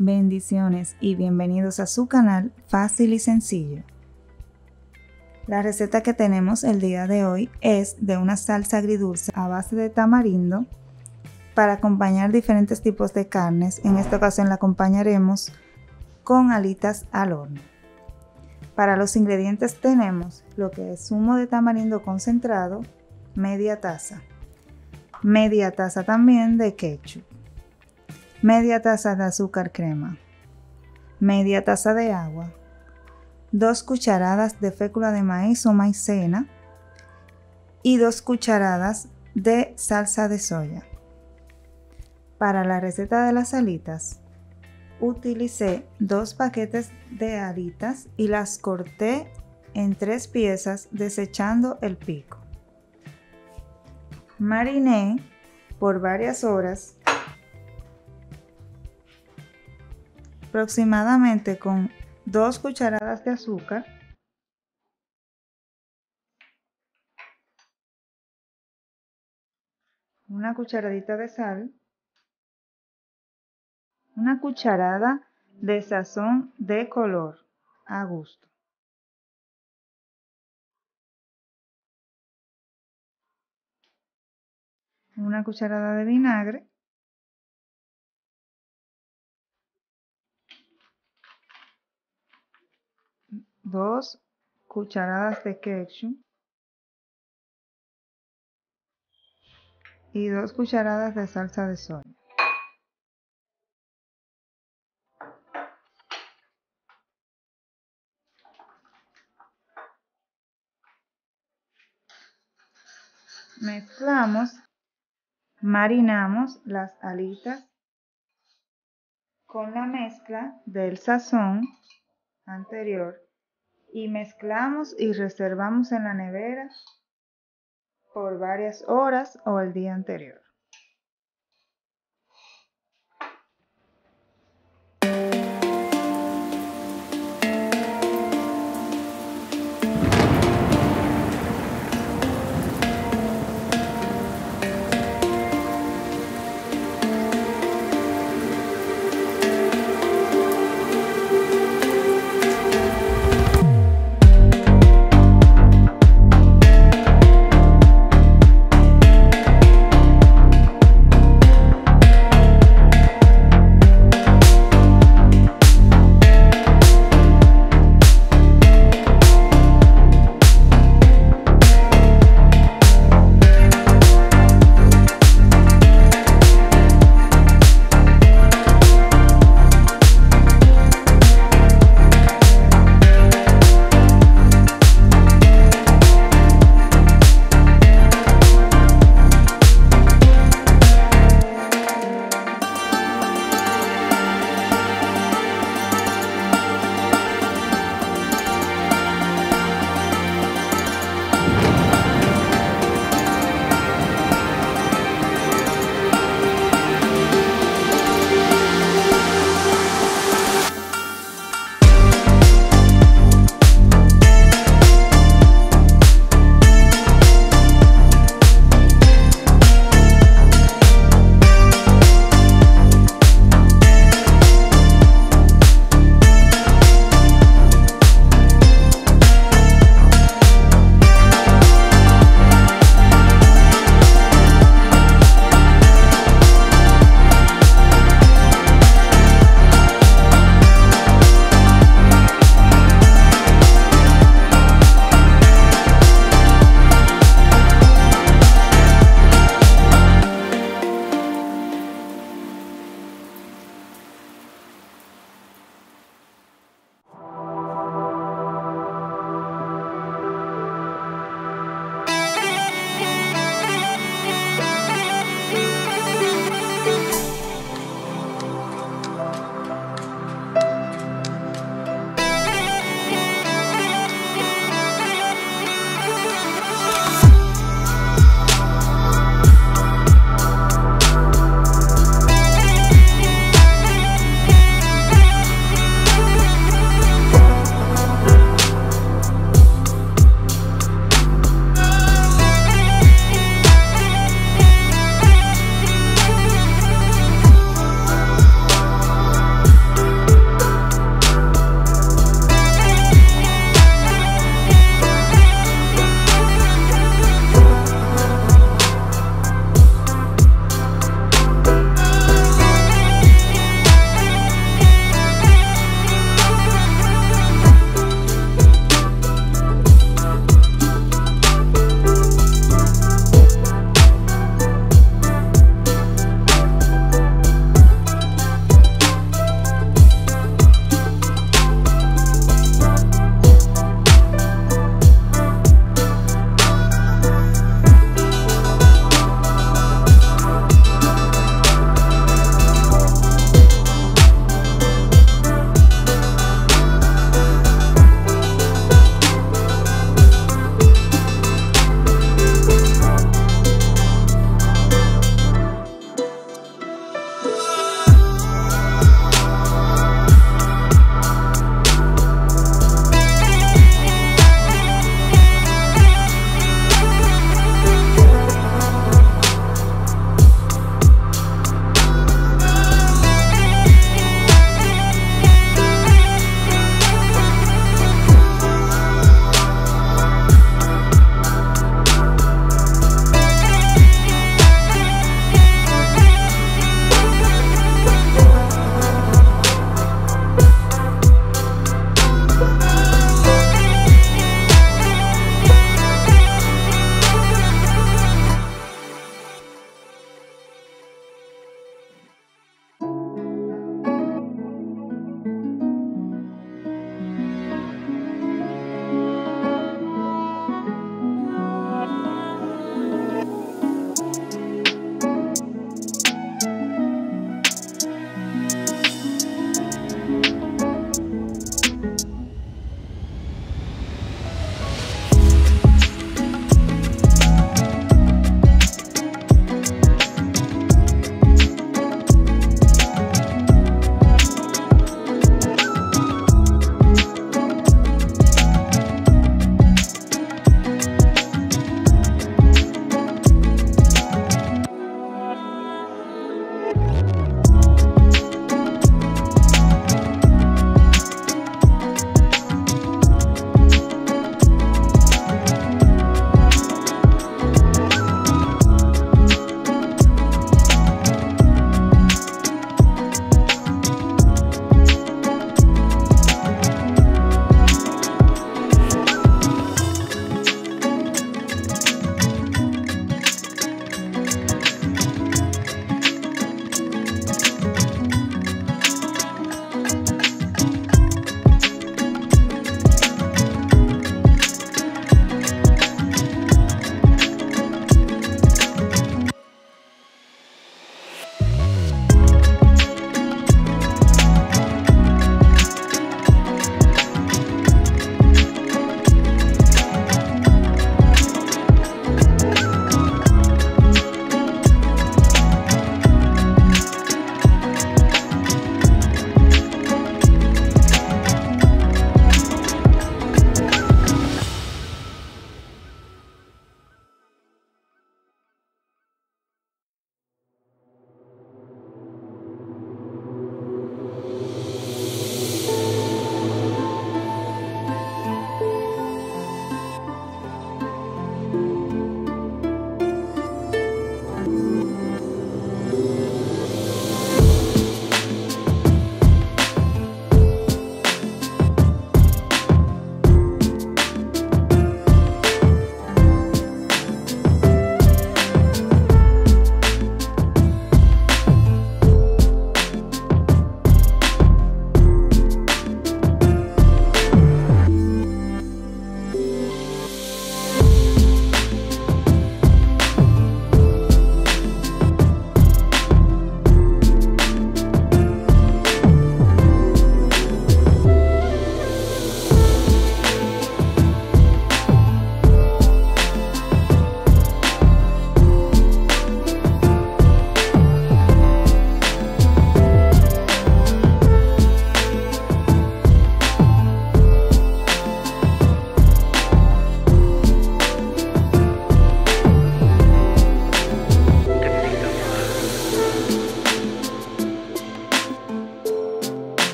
Bendiciones y bienvenidos a su canal Fácil y Sencillo. La receta que tenemos el día de hoy es de una salsa agridulce a base de tamarindo para acompañar diferentes tipos de carnes. En esta ocasión la acompañaremos con alitas al horno. Para los ingredientes tenemos lo que es zumo de tamarindo concentrado, media taza también de ketchup, media taza de azúcar crema, media taza de agua, 2 cucharadas de fécula de maíz o maicena y 2 cucharadas de salsa de soya. Para la receta de las alitas, utilicé 2 paquetes de alitas y las corté en 3 piezas desechando el pico. Mariné por varias horas aproximadamente con 2 cucharadas de azúcar, una cucharadita de sal, una cucharada de sazón de color a gusto, una cucharada de vinagre, dos cucharadas de ketchup y 2 cucharadas de salsa de soya. Mezclamos, marinamos las alitas con la mezcla del sazón anterior y mezclamos y reservamos en la nevera por varias horas o el día anterior.